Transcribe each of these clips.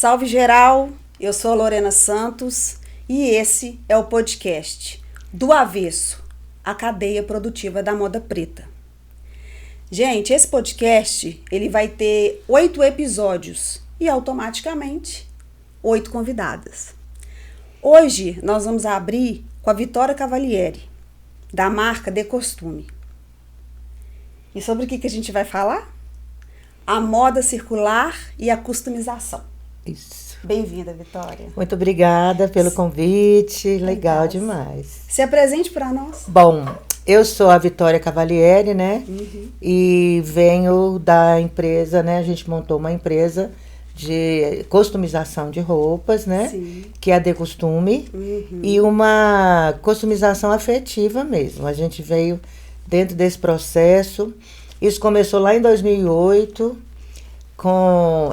Salve geral, eu sou a Lorena Santos e esse é o podcast Do Avesso, a cadeia produtiva da moda preta. Gente, esse podcast ele vai ter 8 episódios e automaticamente 8 convidadas. Hoje nós vamos abrir com a Vitória Cavalieri, da marca De Costume. E sobre o que a gente vai falar? A moda circular e a customização. Isso. Bem-vinda, Vitória. Muito obrigada pelo convite, legal demais. Se apresente para nós. Bom, eu sou a Vitória Cavalieri, né? E venho da empresa, né? A gente montou uma empresa de customização de roupas, né? Sim. Que é a De Costume. E uma customização afetiva mesmo. A gente veio dentro desse processo. Isso começou lá em 2008,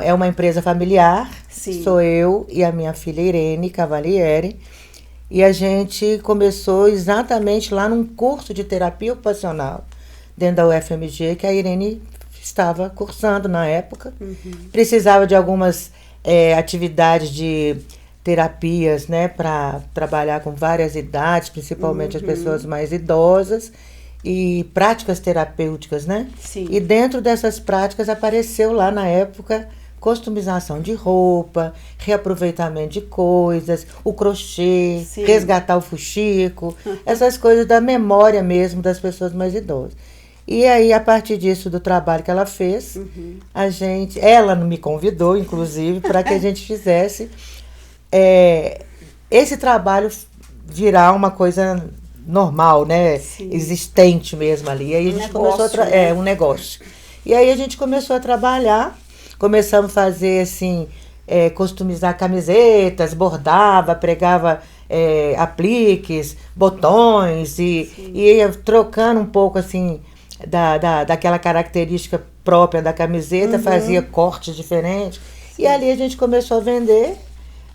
é uma empresa familiar. Sim. Sou eu e a minha filha Irene Cavalieri. E a gente começou exatamente lá num curso de terapia ocupacional, dentro da UFMG, que a Irene estava cursando na época. Precisava de algumas atividades de terapias, né, para trabalhar com várias idades, principalmente as pessoas mais idosas. E práticas terapêuticas, né? Sim. E dentro dessas práticas apareceu lá na época customização de roupa, reaproveitamento de coisas, o crochê, Sim. resgatar o fuxico, essas coisas da memória mesmo das pessoas mais idosas. E aí, a partir disso, do trabalho que ela fez, ela me convidou, inclusive, para que a gente fizesse esse trabalho virar uma coisa normal, né? Sim. Existente mesmo ali. E aí a gente começou um negócio. E aí a gente começou a trabalhar, começamos a fazer assim, customizar camisetas, bordava, pregava apliques, botões e ia trocando um pouco assim daquela característica própria da camiseta, fazia cortes diferentes. Sim. E ali a gente começou a vender.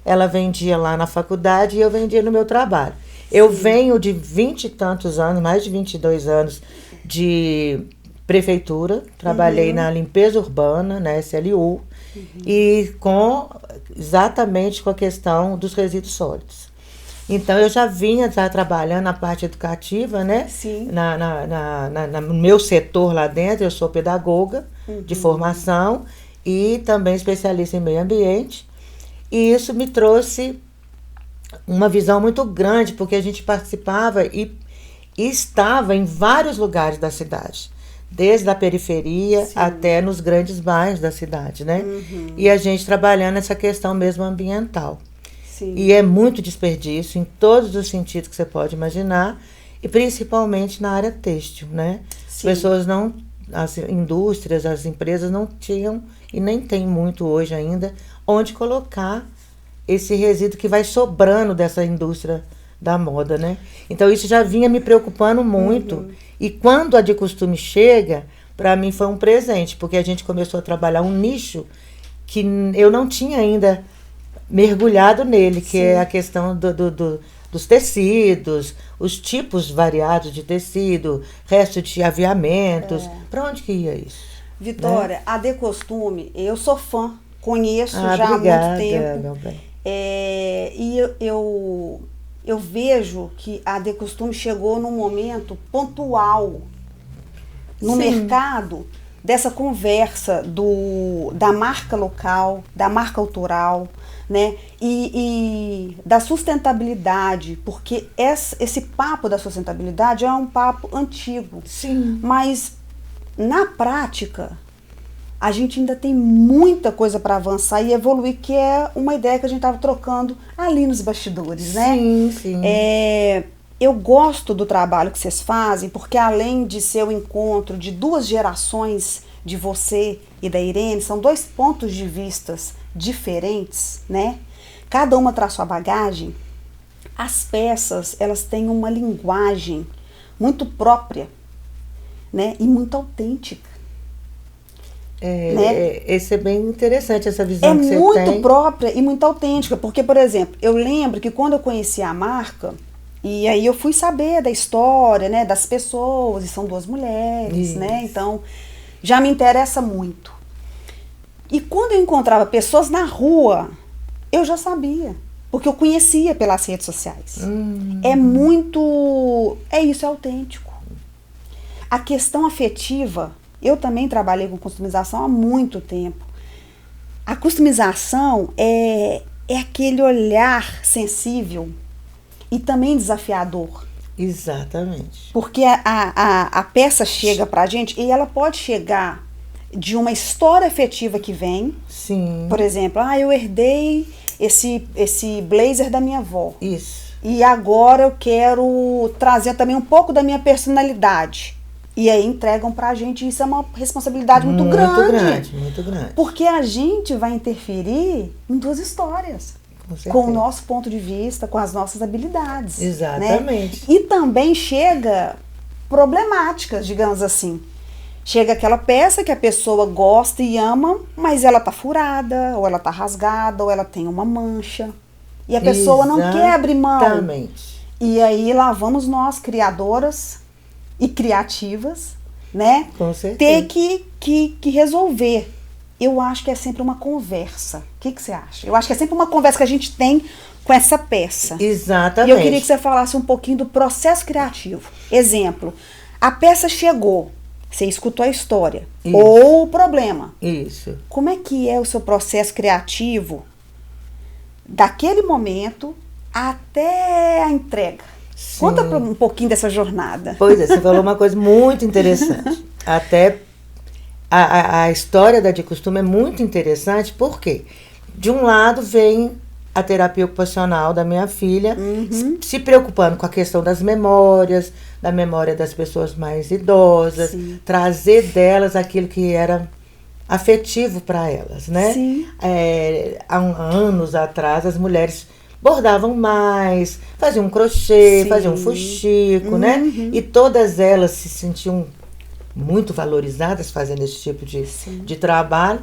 Ela vendia lá na faculdade e eu vendia no meu trabalho. Eu venho de 20 e tantos anos, mais de 22 anos de prefeitura. Trabalhei na limpeza urbana, na SLU, e exatamente com a questão dos resíduos sólidos. Então, eu já vinha trabalhando na parte educativa, né? Sim. No meu setor lá dentro, eu sou pedagoga de formação e também especialista em meio ambiente. E isso me trouxe uma visão muito grande, porque a gente participava e estava em vários lugares da cidade, desde a periferia até nos grandes bairros da cidade, né? E a gente trabalhando essa questão mesmo ambiental. Sim. E é muito desperdício em todos os sentidos que você pode imaginar, e principalmente na área têxtil, né? Sim. As indústrias, as empresas não tinham, e nem tem muito hoje ainda, onde colocar esse resíduo que vai sobrando dessa indústria da moda, né? Então, isso já vinha me preocupando muito. E quando a De Costume chega, para mim foi um presente, porque a gente começou a trabalhar um nicho que eu não tinha ainda mergulhado nele, que é a questão dos tecidos, os tipos variados de tecido, resto de aviamentos. Para onde que ia isso? Vitória, né? a De Costume, eu sou fã, conheço já obrigada, há muito tempo. Meu bem. E eu vejo que a De Costume chegou num momento pontual no mercado dessa conversa da marca local, da marca autoral, né? E da sustentabilidade, porque esse papo da sustentabilidade é um papo antigo. Sim. Mas na prática a gente ainda tem muita coisa para avançar e evoluir, que é uma ideia que a gente estava trocando ali nos bastidores, né? Sim. Eu gosto do trabalho que vocês fazem, porque além de ser o encontro de duas gerações, de você e da Irene, são 2 pontos de vistas diferentes, né? Cada uma traz sua bagagem. As peças, elas têm uma linguagem muito própria, né? E muito autêntica. Esse é bem interessante, essa visão que você tem. É muito própria e muito autêntica, porque, por exemplo, eu lembro que quando eu conheci a marca, e aí eu fui saber da história, né, das pessoas, e são 2 mulheres, né, então já me interessa muito. E quando eu encontrava pessoas na rua Eu já sabia, porque eu conhecia pelas redes sociais. É muito... É isso, é autêntico. A questão afetiva, eu também trabalhei com customização há muito tempo. A customização é aquele olhar sensível e também desafiador. Exatamente. Porque a peça chega pra gente e ela pode chegar de uma história afetiva que vem. Sim. Por exemplo, eu herdei esse blazer da minha avó. Isso. E agora eu quero trazer também um pouco da minha personalidade. E aí entregam pra gente, isso é uma responsabilidade muito grande. Muito grande, muito grande. Porque a gente vai interferir em duas histórias. Com o nosso ponto de vista, com as nossas habilidades. Exatamente. Né? E também chega problemáticas, digamos assim. Chega aquela peça que a pessoa gosta e ama, mas ela tá furada, ou ela tá rasgada, ou ela tem uma mancha. E a pessoa não quer abrir mão. Exatamente. E aí lá vamos nós, criadoras e criativas, né? Com certeza. Ter que resolver. Eu acho que é sempre uma conversa. O que você acha? Eu acho que é sempre uma conversa que a gente tem com essa peça. Exatamente. E eu queria que você falasse um pouquinho do processo criativo. Exemplo, a peça chegou, você escutou a história, Isso. ou o problema. Isso. Como é que é o seu processo criativo daquele momento até a entrega? Sim. Conta um pouquinho dessa jornada. Pois é, você falou uma coisa muito interessante. Até a história da De Costume é muito interessante, porque de um lado vem a terapia ocupacional da minha filha, se preocupando com a questão das memórias, da memória das pessoas mais idosas, Sim. trazer delas aquilo que era afetivo para elas, né? Sim. Há anos atrás, as mulheres bordavam mais, faziam um crochê, Sim. faziam um fuxico, né? E todas elas se sentiam muito valorizadas fazendo esse tipo de trabalho.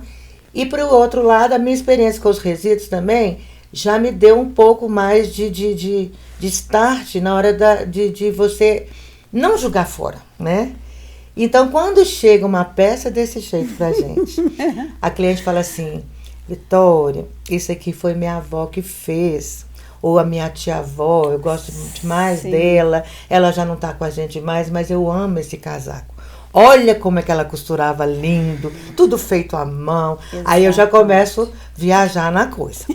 E, por outro lado, a minha experiência com os resíduos também já me deu um pouco mais de start na hora de você não jogar fora, né? Então, quando chega uma peça desse jeito pra gente, a cliente fala assim: Vitória, isso aqui foi minha avó que fez, ou a minha tia-avó, eu gosto demais dela, ela já não tá com a gente mais, mas eu amo esse casaco. Olha como é que ela costurava lindo, tudo feito à mão. Exatamente. Aí eu já começo a viajar na coisa.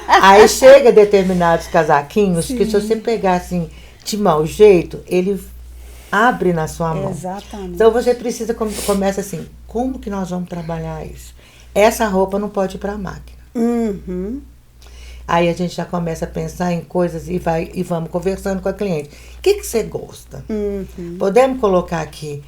Aí chega determinados casaquinhos que se você pegar assim de mau jeito, ele abre na sua mão. Exatamente. Então você precisa, começa assim, como que nós vamos trabalhar isso? Essa roupa não pode ir para a máquina. Aí a gente já começa a pensar em coisas e vamos conversando com a cliente. O que você gosta? Podemos colocar aqui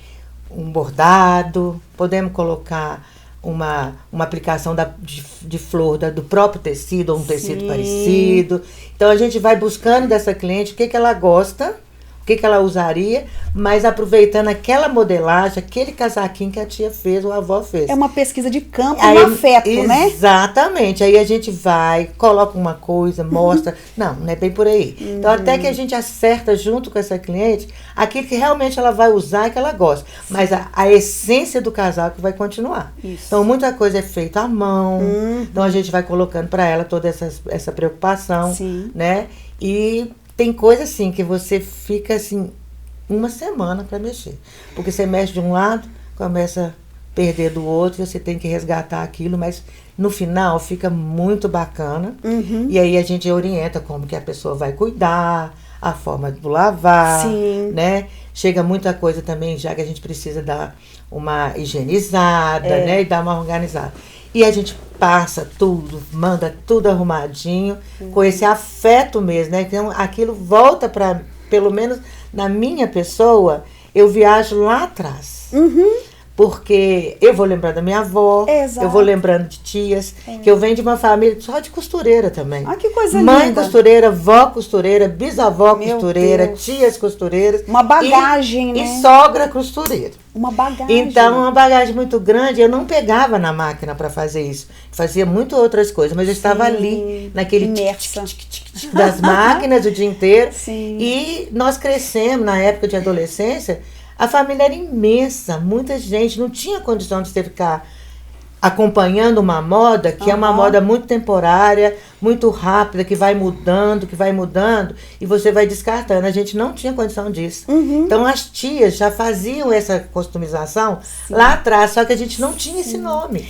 um bordado, podemos colocar uma aplicação de flor do próprio tecido, ou um tecido parecido. Então a gente vai buscando dessa cliente o que ela gosta, o que ela usaria, mas aproveitando aquela modelagem, aquele casaquinho que a tia fez ou a avó fez. É uma pesquisa de campo, aí, um afeto, né? Exatamente. Aí a gente vai, coloca uma coisa, mostra. Não é bem por aí. Então, até que a gente acerta junto com essa cliente aquilo que realmente ela vai usar e que ela gosta. Mas a essência do casaco vai continuar. Isso. Então, muita coisa é feita à mão. Então, a gente vai colocando para ela toda essa preocupação, né? E tem coisa assim que você fica assim uma semana para mexer. Porque você mexe de um lado, começa a perder do outro, você tem que resgatar aquilo, mas no final fica muito bacana. E aí a gente orienta como que a pessoa vai cuidar, a forma de lavar, né? Chega muita coisa também, já que a gente precisa dar uma higienizada, né? E dar uma organizada. E a gente passa tudo, manda tudo arrumadinho, com esse afeto mesmo, né? Então aquilo volta para, pelo menos na minha pessoa, eu viajo lá atrás. Porque eu vou lembrar da minha avó, eu vou lembrando de tias, que eu venho de uma família só de costureira também. Ah, que coisa Mãe linda. costureira, vó costureira, bisavó Meu costureira, Deus. tias costureiras. Uma bagagem, né? E sogra costureira. Uma bagagem. Então, uma bagagem muito grande. Eu não pegava na máquina para fazer isso. Fazia muito outras coisas, mas eu estava ali, naquele imersa das máquinas o dia inteiro. Sim. E nós crescemos na época de adolescência. A família era imensa, muita gente, não tinha condição de você ficar acompanhando uma moda que é uma moda muito temporária, muito rápida, que vai mudando, e você vai descartando. A gente não tinha condição disso. Então as tias já faziam essa customização lá atrás, só que a gente não tinha esse nome.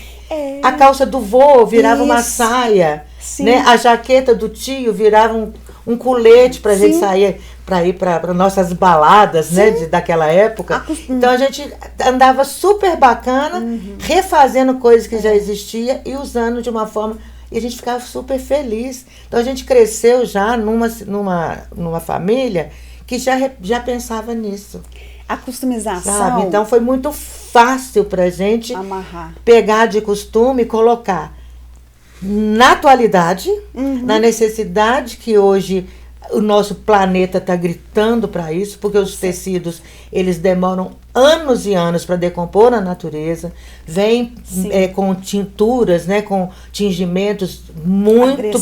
A calça do vô virava uma saia, né? A jaqueta do tio virava um colete pra gente sair, para ir para nossas baladas, né, daquela época. Então a gente andava super bacana, refazendo coisas que já existiam e usando de uma forma, e a gente ficava super feliz. Então a gente cresceu já numa família que já pensava nisso. A customização, sabe? Então foi muito fácil pra gente pegar de costume e colocar na atualidade, na necessidade que hoje o nosso planeta está gritando para isso, porque os tecidos, eles demoram anos e anos para decompor na natureza, vem com tinturas, né, com tingimentos muito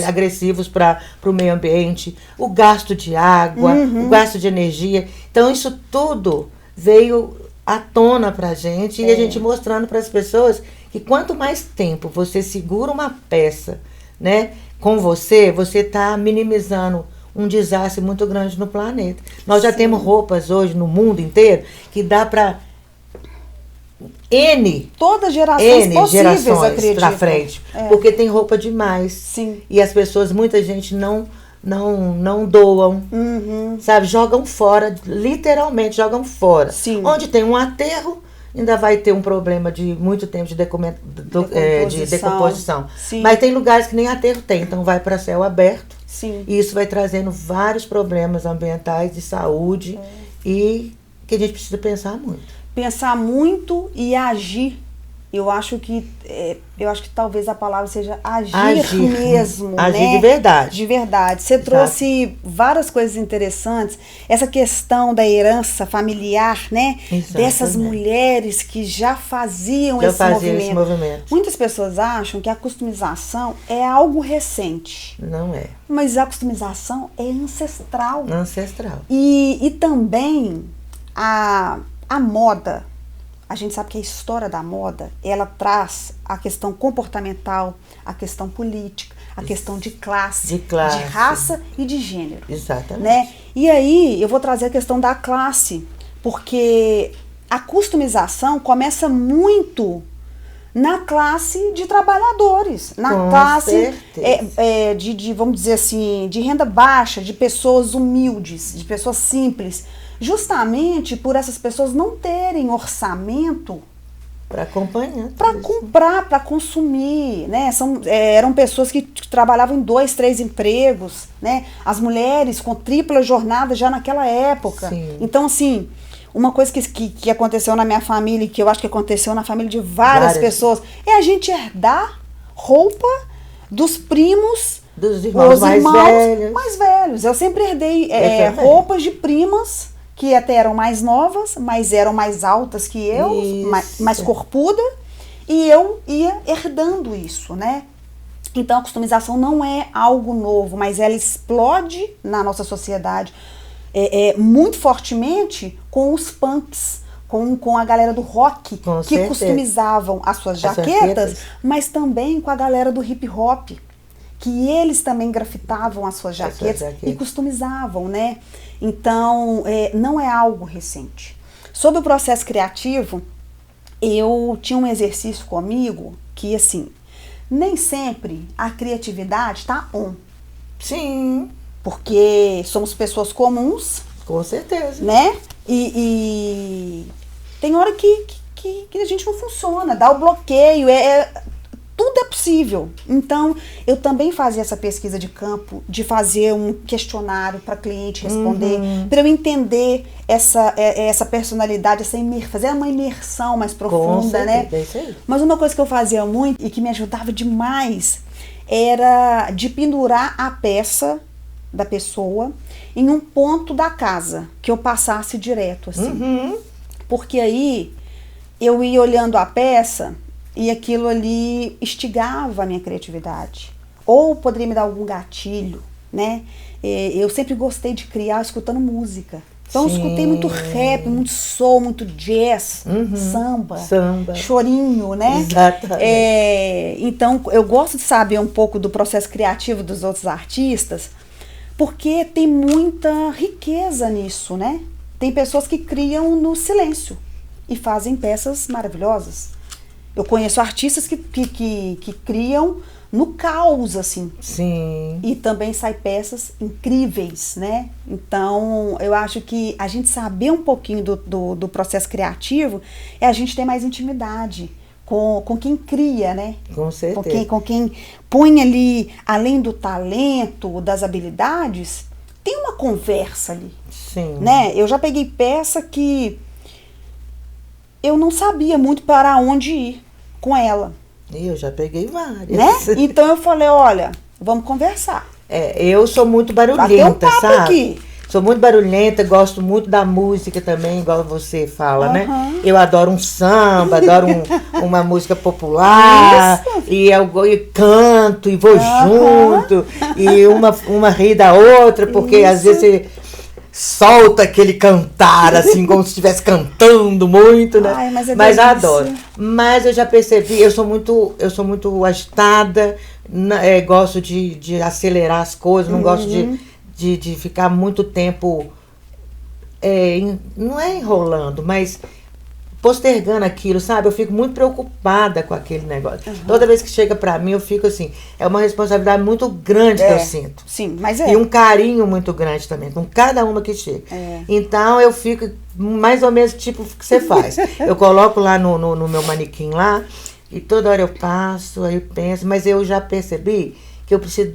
agressivos para o meio ambiente, o gasto de água, o gasto de energia. Então isso tudo veio à tona para a gente, e a gente mostrando para as pessoas que quanto mais tempo você segura uma peça, né, com você está minimizando um desastre muito grande no planeta. Nós já temos roupas hoje no mundo inteiro que dá para todas gerações possíveis, acredito, para frente, porque tem roupa demais. E as pessoas, muita gente não doam, sabe? Jogam fora, literalmente jogam fora. Onde tem um aterro, ainda vai ter um problema de muito tempo de decomposição. Mas tem lugares que nem aterro tem, então vai para céu aberto. E isso vai trazendo vários problemas ambientais, de saúde, e que a gente precisa pensar muito. Pensar muito e agir. Eu acho que talvez a palavra seja agir mesmo. Agir, né? De verdade. De verdade. Você trouxe várias coisas interessantes. Essa questão da herança familiar, né? Exatamente. Dessas mulheres que já faziam esse movimento. Muitas pessoas acham que a customização é algo recente. Não é. Mas a customização é ancestral. Ancestral. E também a moda. A gente sabe que a história da moda, ela traz a questão comportamental, a questão política, a questão de classe, de raça e de gênero. Exatamente. Né? E aí, eu vou trazer a questão da classe, porque a customização começa muito na classe de trabalhadores, na classe vamos dizer assim, de renda baixa, de pessoas humildes, de pessoas simples. Justamente por essas pessoas não terem orçamento para acompanhar, para comprar, para consumir, né? Eram pessoas que trabalhavam em 2, 3 empregos, né? As mulheres com tripla jornada já naquela época. Então, assim, uma coisa que aconteceu na minha família, e que eu acho que aconteceu na família de várias pessoas, é a gente herdar roupa dos primos, dos irmãos mais velhos. Eu sempre herdei roupas de primas que até eram mais novas, mas eram mais altas que eu, mais corpuda, e eu ia herdando isso, né? Então a customização não é algo novo, mas ela explode na nossa sociedade muito fortemente com os punks, com a galera do rock, que customizavam as suas jaquetas, mas também com a galera do hip hop, que eles também grafitavam as suas jaquetas e customizavam, né? Então, não é algo recente. Sobre o processo criativo, eu tinha um exercício comigo que, assim, nem sempre a criatividade está on. Sim. Porque somos pessoas comuns. Com certeza. Né? E tem hora que a gente não funciona, dá o bloqueio, tudo é possível. Então, eu também fazia essa pesquisa de campo, de fazer um questionário para cliente responder, para eu entender essa personalidade, fazer uma imersão mais profunda, né? Mas uma coisa que eu fazia muito e que me ajudava demais era de pendurar a peça da pessoa em um ponto da casa, que eu passasse direto, assim. Porque aí eu ia olhando a peça e aquilo ali instigava a minha criatividade. Ou poderia me dar algum gatilho, né? Eu sempre gostei de criar escutando música. Então eu escutei muito rap, muito soul, muito jazz, samba, chorinho, né? Exatamente. Então eu gosto de saber um pouco do processo criativo dos outros artistas, porque tem muita riqueza nisso, né? Tem pessoas que criam no silêncio e fazem peças maravilhosas. Eu conheço artistas que criam no caos, assim. Sim. E também saem peças incríveis, né? Então, eu acho que a gente saber um pouquinho do processo criativo é a gente ter mais intimidade com quem cria, né? Com certeza. Com quem põe ali, além do talento, das habilidades, tem uma conversa ali. Sim. Né? Eu já peguei peça que eu não sabia muito para onde ir com ela. Eu já peguei várias. Né? Então eu falei, olha, vamos conversar. Eu sou muito barulhenta, bater um papo sabe? Aqui. Sou muito barulhenta, gosto muito da música também, igual você fala, né? Eu adoro um samba, adoro uma música popular. E eu canto, e vou junto. E uma ri da outra, porque às vezes você solta aquele cantar, assim, como se estivesse cantando muito, né? Ai, mas adoro. Mas eu já percebi, eu sou muito agitada, gosto de acelerar as coisas, não gosto de ficar muito tempo, não é enrolando, mas postergando aquilo, sabe? Eu fico muito preocupada com aquele negócio. Toda vez que chega pra mim, eu fico assim, é uma responsabilidade muito grande que eu sinto. Sim, mas E um carinho muito grande também, com cada uma que chega. Então, eu fico mais ou menos tipo o que você faz. Eu coloco lá no meu manequim lá, e toda hora eu passo, aí eu penso, mas eu já percebi que eu preciso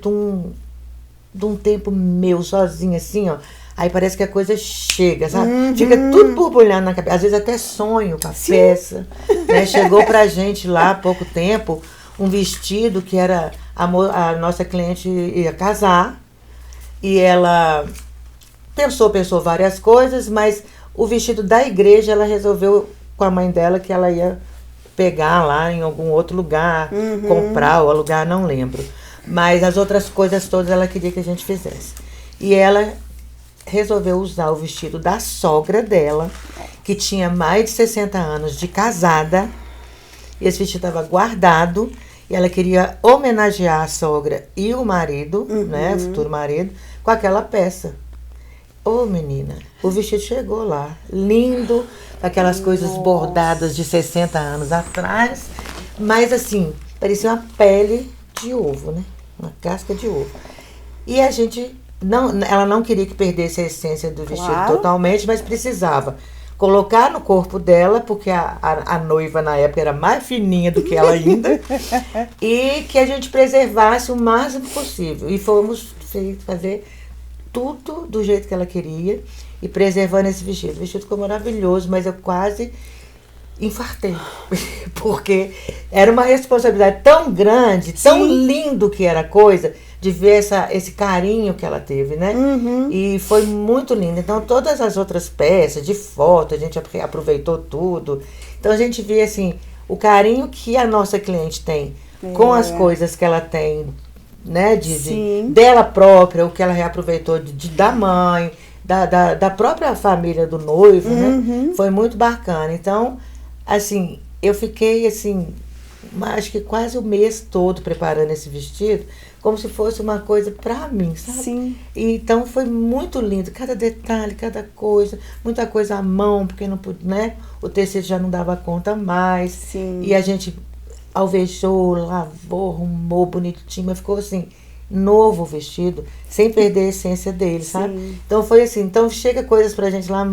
de um tempo meu, sozinha, assim, ó. Aí parece que a coisa chega, sabe? Fica tudo borbulhando na cabeça. Às vezes até sonho com a peça. Né? Chegou pra gente lá há pouco tempo um vestido que era a nossa cliente ia casar. E ela pensou várias coisas, mas o vestido da igreja ela resolveu com a mãe dela que ela ia pegar lá em algum outro lugar, comprar ou alugar, não lembro. Mas as outras coisas todas ela queria que a gente fizesse. E ela resolveu usar o vestido da sogra dela, que tinha mais de 60 anos de casada. E esse vestido estava guardado. E ela queria homenagear a sogra e o marido, né, o futuro marido, com aquela peça. Ô, menina, o vestido chegou lá, lindo, aquelas coisas bordadas de 60 anos atrás. Mas assim, parecia uma pele de ovo, né? Uma casca de ovo. E a gente... ela não queria que perdesse a essência do vestido totalmente, mas precisava colocar no corpo dela, porque a noiva na época era mais fininha do que ela ainda, e que a gente preservasse o máximo possível. E fomos fazer tudo do jeito que ela queria e preservando esse vestido. O vestido ficou maravilhoso, mas eu quase infartei, porque era uma responsabilidade tão grande, tão lindo que era a coisa, de ver esse carinho que ela teve, né? E foi muito lindo. Então, todas as outras peças de foto, a gente aproveitou tudo. Então, a gente vê, assim, o carinho que a nossa cliente tem com as coisas que ela tem, né? Dela própria, o que ela reaproveitou da mãe, da própria família do noivo, né? Foi muito bacana. Então, assim, eu fiquei, assim, acho que quase o mês todo preparando esse vestido, como se fosse uma coisa pra mim, sabe? Sim. Então foi muito lindo, cada detalhe, cada coisa, muita coisa à mão, porque não pude, né? O tecido já não dava conta mais. Sim. E a gente alvejou, lavou, arrumou bonitinho, mas ficou assim, novo o vestido, sem perder a essência dele, sabe? Sim. Então foi assim, então chega coisas pra gente lá,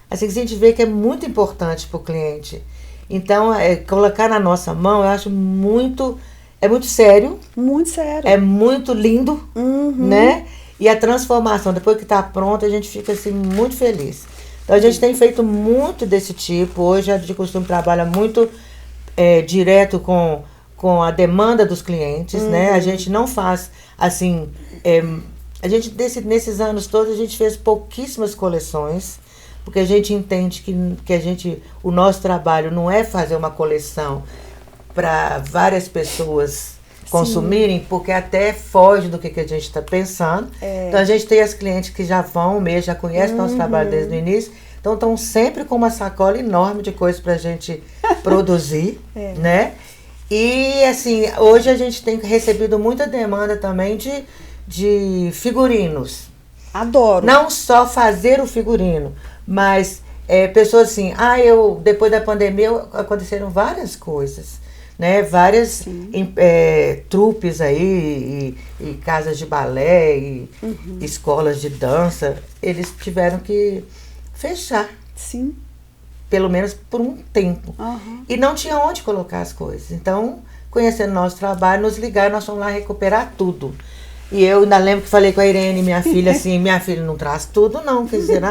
assim, que a gente vê que é muito importante pro cliente. Então, colocar na nossa mão, eu acho muito... É muito sério. Muito sério. É muito lindo, né? E a transformação, depois que está pronta, a gente fica, assim, muito feliz. Então, a gente tem feito muito desse tipo. Hoje, a de costume trabalha muito direto com a demanda dos clientes, né? A gente não faz, assim... a gente, nesses anos todos, a gente fez pouquíssimas coleções, porque a gente entende que o nosso trabalho não é fazer uma coleção para várias pessoas consumirem, porque até foge do que a gente está pensando. Então a gente tem as clientes que já vão mesmo, já conhecem nosso trabalho desde o início, então estão sempre com uma sacola enorme de coisas para a gente produzir, né? E assim, hoje a gente tem recebido muita demanda também de figurinos. Adoro. Não só fazer o figurino, mas pessoas assim, depois da pandemia aconteceram várias coisas, né? Várias trupes aí, e casas de balé, e escolas de dança, eles tiveram que fechar. Sim. Pelo menos por um tempo. E não tinha onde colocar as coisas. Então, conhecendo nosso trabalho, nos ligaram, nós fomos lá recuperar tudo. E eu ainda lembro que falei com a Irene, minha filha, assim, minha filha não traz tudo não, quer dizer,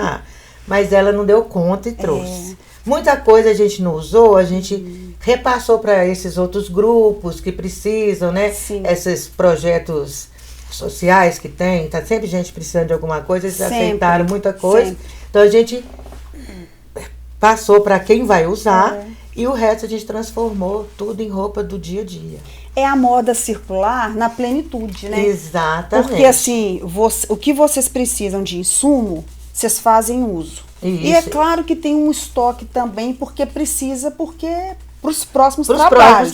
mas ela não deu conta e trouxe. Muita coisa a gente não usou, a gente repassou para esses outros grupos que precisam, né? Sim. Esses projetos sociais que tem, tá sempre gente precisando de alguma coisa, eles aceitaram muita coisa. Então a gente passou para quem vai usar e o resto a gente transformou tudo em roupa do dia a dia. É a moda circular na plenitude, né? Exatamente. Porque assim, o que vocês precisam de insumo, vocês fazem uso. Isso. E é claro que tem um estoque também, porque precisa, para os próximos trabalhos.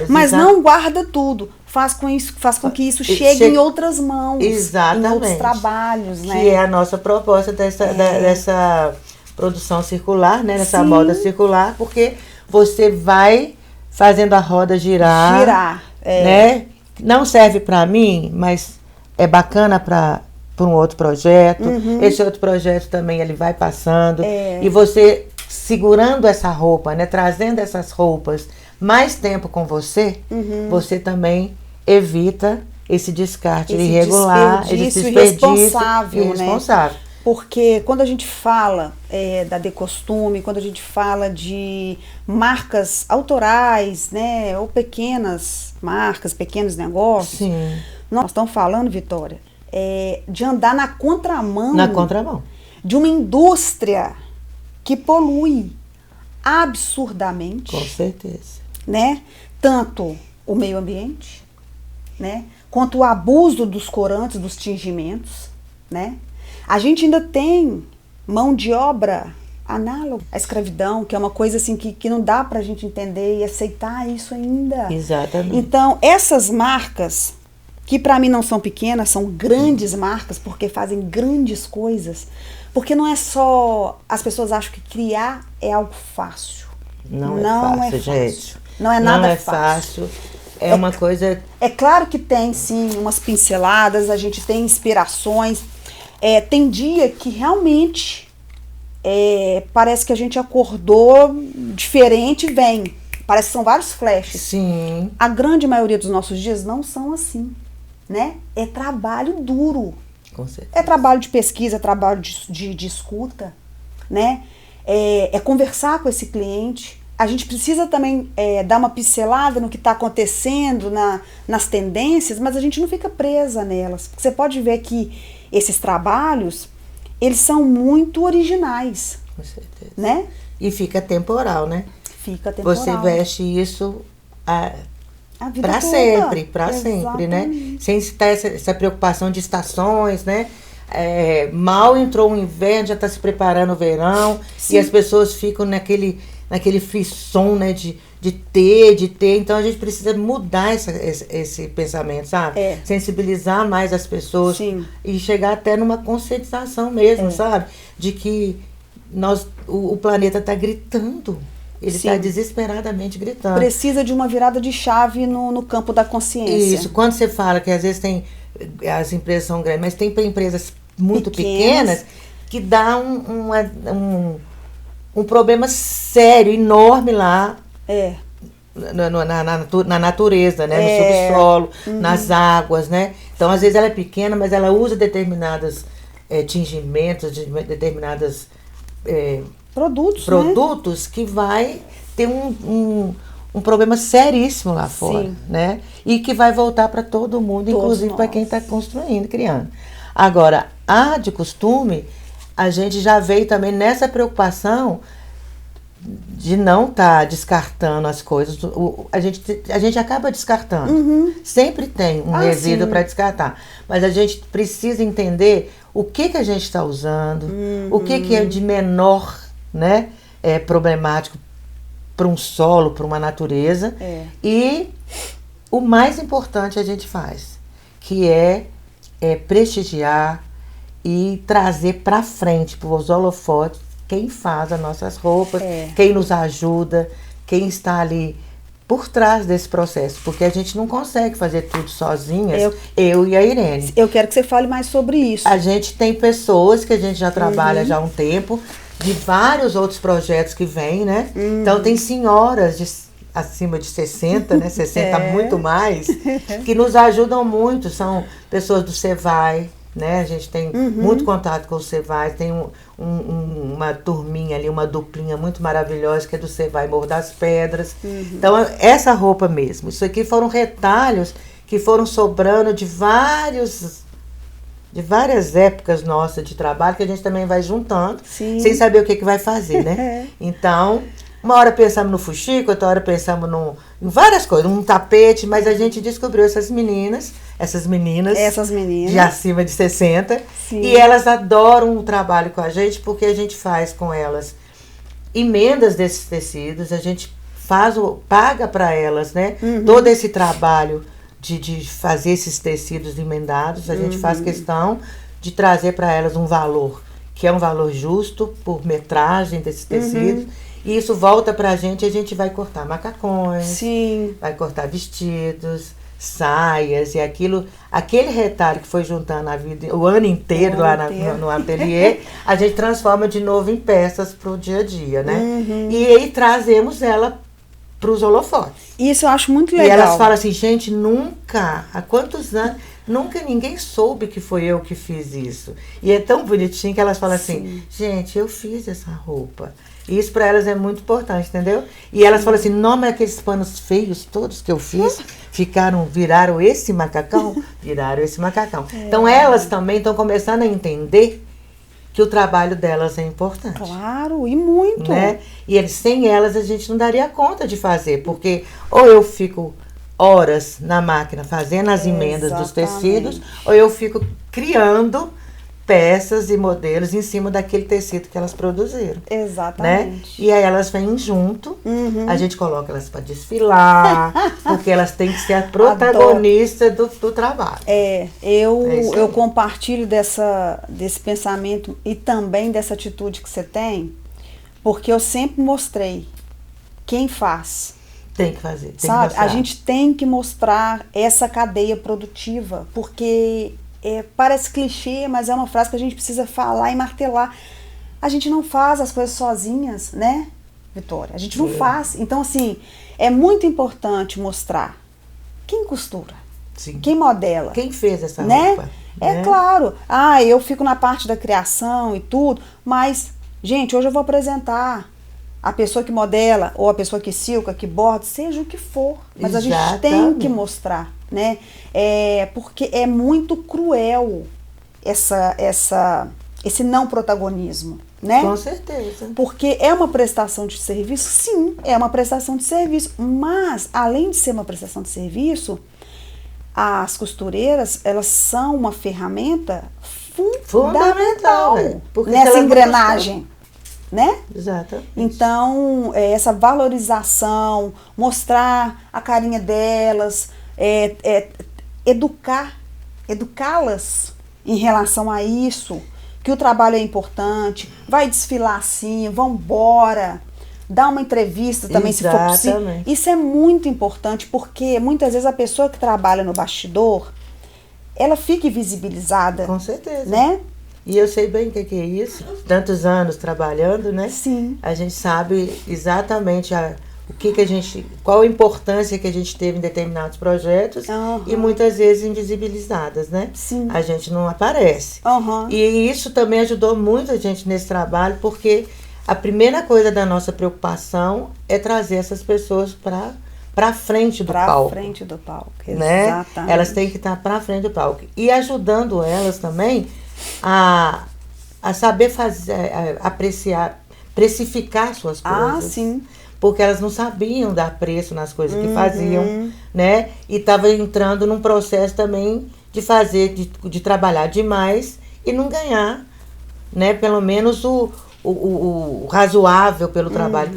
Mas não guarda tudo. Faz com que isso chegue em outras mãos. Exatamente. Em outros trabalhos, né? Que é a nossa proposta dessa produção circular, né? Nessa moda circular, porque você vai fazendo a roda girar, né? Não serve para mim, mas é bacana para um outro projeto. Esse outro projeto também ele vai passando e você segurando essa roupa, né? Trazendo essas roupas mais tempo com você, você também evita esse descarte irregular, esse desperdício irresponsável. Né? Porque quando a gente fala da Decostume, quando a gente fala de marcas autorais, né, ou pequenas marcas, pequenos negócios, nós estamos falando, Vitória, de andar na contramão de uma indústria que polui absurdamente. Com certeza. Né? Tanto o meio ambiente, né, quanto o abuso dos corantes, dos tingimentos, né? A gente ainda tem mão de obra análoga à escravidão, que é uma coisa assim que não dá pra gente entender e aceitar isso ainda. Exatamente. Então, essas marcas, que pra mim não são pequenas, são grandes marcas, porque fazem grandes coisas. Porque não é só... As pessoas acham que criar é algo fácil. Não é fácil, gente. Não é nada fácil. É uma coisa... É claro que tem, sim, umas pinceladas, a gente tem inspirações. Tem dia que realmente parece que a gente acordou diferente e vem. Parece que são vários flashes. Sim. A grande maioria dos nossos dias não são assim, né? É trabalho duro. Com certeza. É trabalho de pesquisa, trabalho de escuta, né? É conversar com esse cliente. A gente precisa também dar uma pincelada no que está acontecendo, nas tendências, mas a gente não fica presa nelas. Porque você pode ver que esses trabalhos, eles são muito originais. Com certeza. Né? E fica temporal, né? Fica temporal. Você veste isso para sempre, né? Sem estar essa preocupação de estações, né? Mal entrou o inverno, já está se preparando o verão. Sim. E as pessoas ficam naquele frisson, né? De ter. Então a gente precisa mudar esse pensamento, sabe? Sensibilizar mais as pessoas. Sim. E chegar até numa conscientização mesmo, sabe? De que o planeta está gritando. Ele está desesperadamente gritando. Precisa de uma virada de chave no campo da consciência. Isso. Quando você fala que às vezes as empresas são grandes, mas tem empresas muito pequenas que dá um problema sério, enorme lá na natureza, né? No subsolo, nas águas, né? Então, às vezes ela é pequena, mas ela usa determinados tingimentos, determinadas produtos, né? Que vai ter um problema seríssimo lá fora. Sim. Né? E que vai voltar para todo mundo, inclusive para quem está construindo, criando. Agora, a Decostume, a gente já veio também nessa preocupação de não estar descartando as coisas. A gente acaba descartando. Sempre tem um resíduo para descartar. Mas a gente precisa entender o que a gente está usando, o que é de menor, né, problemático para um solo, para uma natureza. E o mais importante a gente faz, que é prestigiar e trazer para frente, para os holofotes, quem faz as nossas roupas, quem nos ajuda, quem está ali por trás desse processo. Porque a gente não consegue fazer tudo sozinhas, eu e a Irene. Eu quero que você fale mais sobre isso. A gente tem pessoas que a gente já trabalha já há um tempo, de vários outros projetos que vêm, né? Então tem senhoras acima de 60, né? 60 muito mais, que nos ajudam muito. São pessoas do Cevai, né? A gente tem muito contato com o Cevai, tem uma turminha ali, uma duplinha muito maravilhosa que é do Cevai Morro das Pedras. Então, essa roupa mesmo, isso aqui foram retalhos que foram sobrando de várias épocas nossas de trabalho, que a gente também vai juntando, sem saber o que vai fazer, né? Então, uma hora pensamos no fuxico, outra hora pensamos em várias coisas, um tapete, mas a gente descobriu essas meninas de acima de 60, e elas adoram o trabalho com a gente, porque a gente faz com elas emendas desses tecidos, a gente paga para elas, né, todo esse trabalho de fazer esses tecidos emendados, a gente faz questão de trazer para elas um valor, que é um valor justo por metragem desses tecidos, e isso volta pra gente, a gente vai cortar macacões, vai cortar vestidos, saias, e aquele retalho que foi juntando a vida, o ano inteiro no ateliê, a gente transforma de novo em peças pro dia a dia, né? E aí trazemos ela pros holofotes. Isso eu acho muito legal. E elas falam assim, gente, há quantos anos, nunca ninguém soube que foi eu que fiz isso. E é tão bonitinho que elas falam assim, gente, eu fiz essa roupa. E isso para elas é muito importante, entendeu? E elas falam assim, não, mas aqueles panos feios todos que eu fiz, viraram esse macacão? Viraram esse macacão. Então elas também estão começando a entender que o trabalho delas é importante. Claro, e muito. Né? E sem elas a gente não daria conta de fazer, porque ou eu fico horas na máquina fazendo as emendas dos tecidos, ou eu fico criando peças e modelos em cima daquele tecido que elas produziram. Exatamente. Né? E aí elas vêm junto, a gente coloca elas para desfilar, porque elas têm que ser a protagonista do trabalho. Eu compartilho desse pensamento e também dessa atitude que você tem, porque eu sempre mostrei quem faz. Tem que fazer. Sabe? A gente tem que mostrar essa cadeia produtiva, porque parece clichê, mas é uma frase que a gente precisa falar e martelar. A gente não faz as coisas sozinhas, né, Vitória? A gente não faz. Então, assim, é muito importante mostrar quem costura, quem modela. Quem fez essa roupa. É claro. Eu fico na parte da criação e tudo, mas, gente, hoje eu vou apresentar a pessoa que modela, ou a pessoa que silca, que borda, seja o que for. Mas a gente tem que mostrar, né? Porque é muito cruel esse não protagonismo, né? Com certeza. Porque é uma prestação de serviço, sim, é uma prestação de serviço. Mas, além de ser uma prestação de serviço, as costureiras, elas são uma ferramenta fundamental nessa engrenagem. Né? Exato. Então, essa valorização, mostrar a carinha delas, educá-las em relação a isso, que o trabalho é importante, vai desfilar sim, vambora, dá uma entrevista também, se for possível. Isso é muito importante, porque muitas vezes a pessoa que trabalha no bastidor, ela fica invisibilizada. Com certeza. Né? E eu sei bem o que é isso, tantos anos trabalhando, né? Sim. A gente sabe exatamente qual a importância que a gente teve em determinados projetos e muitas vezes invisibilizadas, né? Sim. A gente não aparece. E isso também ajudou muito a gente nesse trabalho, porque a primeira coisa da nossa preocupação é trazer essas pessoas para frente do palco. Para frente do palco, né? Exatamente. Elas têm que estar para frente do palco. E ajudando elas também a saber apreciar, precificar suas coisas. Ah, sim. Porque elas não sabiam dar preço nas coisas que faziam, né? E estava entrando num processo também de fazer, de trabalhar demais e não ganhar, né? Pelo menos o razoável pelo trabalho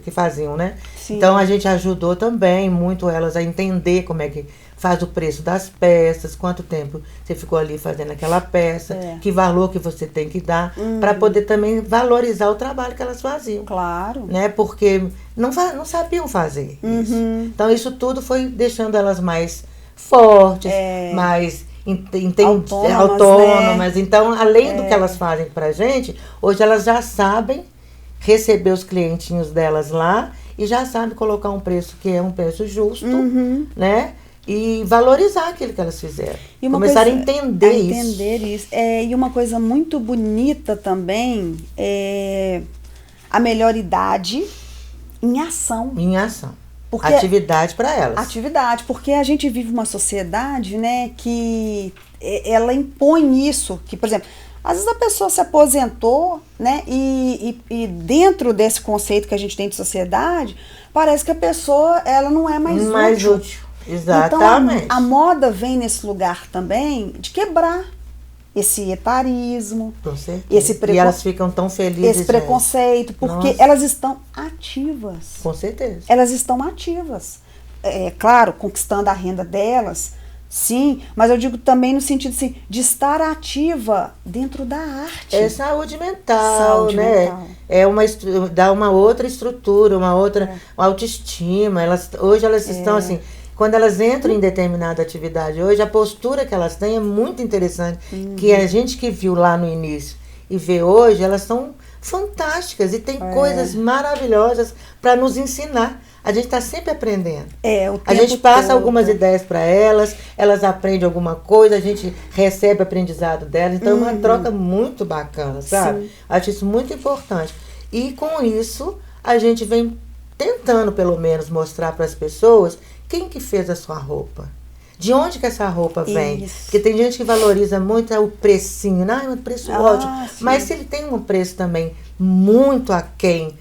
que faziam, né? Sim. Então a gente ajudou também muito elas a entender como é que faz o preço das peças, quanto tempo você ficou ali fazendo aquela peça, que valor que você tem que dar, para poder também valorizar o trabalho que elas faziam. Claro. Né? Porque não sabiam fazer isso. Então isso tudo foi deixando elas mais fortes, mais autônomas. Né? Então, além do que elas fazem pra gente, hoje elas já sabem receber os clientinhos delas lá e já sabem colocar um preço que é um preço justo, né? E valorizar aquilo que elas fizeram. Começar a entender isso. E uma coisa muito bonita também é a melhor idade em ação. Em ação. Porque atividade para elas. Atividade, porque a gente vive uma sociedade, né, que ela impõe isso, que, por exemplo, às vezes a pessoa se aposentou, né, e dentro desse conceito que a gente tem de sociedade, parece que a pessoa, ela não é mais útil. Exatamente. Então, a moda vem nesse lugar também de quebrar esse etarismo, esse e elas ficam tão felizes. Esse preconceito, porque elas estão ativas. Com certeza. Elas estão ativas. É claro, conquistando a renda delas, sim, mas eu digo também no sentido assim, de estar ativa dentro da arte. É saúde mental, né? Dá uma outra estrutura, uma autoestima. Hoje elas estão assim. Quando elas entram em determinada atividade hoje, a postura que elas têm é muito interessante. Que a gente que viu lá no início e vê hoje, elas são fantásticas e tem coisas maravilhosas para nos ensinar. A gente está sempre aprendendo. A gente passa algumas ideias para elas, elas aprendem alguma coisa, a gente recebe aprendizado delas. Então é uma troca muito bacana, sabe? Sim. Acho isso muito importante. E com isso, a gente vem tentando, pelo menos, mostrar para as pessoas quem que fez a sua roupa. De onde que essa roupa vem? Isso. Porque tem gente que valoriza muito o precinho. Não, é um preço ótimo. Sim. Mas se ele tem um preço também muito aquém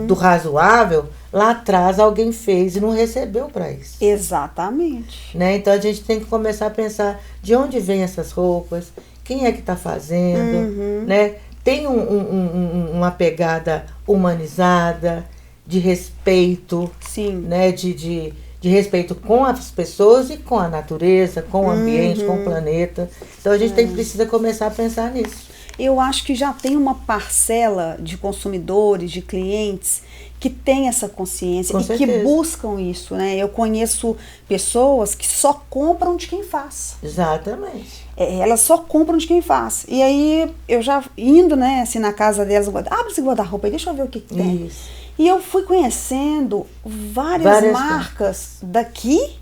do razoável, lá atrás alguém fez e não recebeu para isso. Exatamente. Né? Então a gente tem que começar a pensar de onde vem essas roupas, quem é que está fazendo, né? Tem uma pegada humanizada, de respeito, sim, né? De respeito com as pessoas e com a natureza, com o ambiente, com o planeta. Então a gente precisa começar a pensar nisso. Eu acho que já tem uma parcela de consumidores, de clientes, que tem essa consciência Com e certeza. que buscam isso, né? Eu conheço pessoas que só compram de quem faz. Exatamente. Elas só compram de quem faz. E aí, eu já indo, né, assim, na casa delas, abre esse guarda-roupa aí, deixa eu ver o que tem. Isso. E eu fui conhecendo várias marcas daqui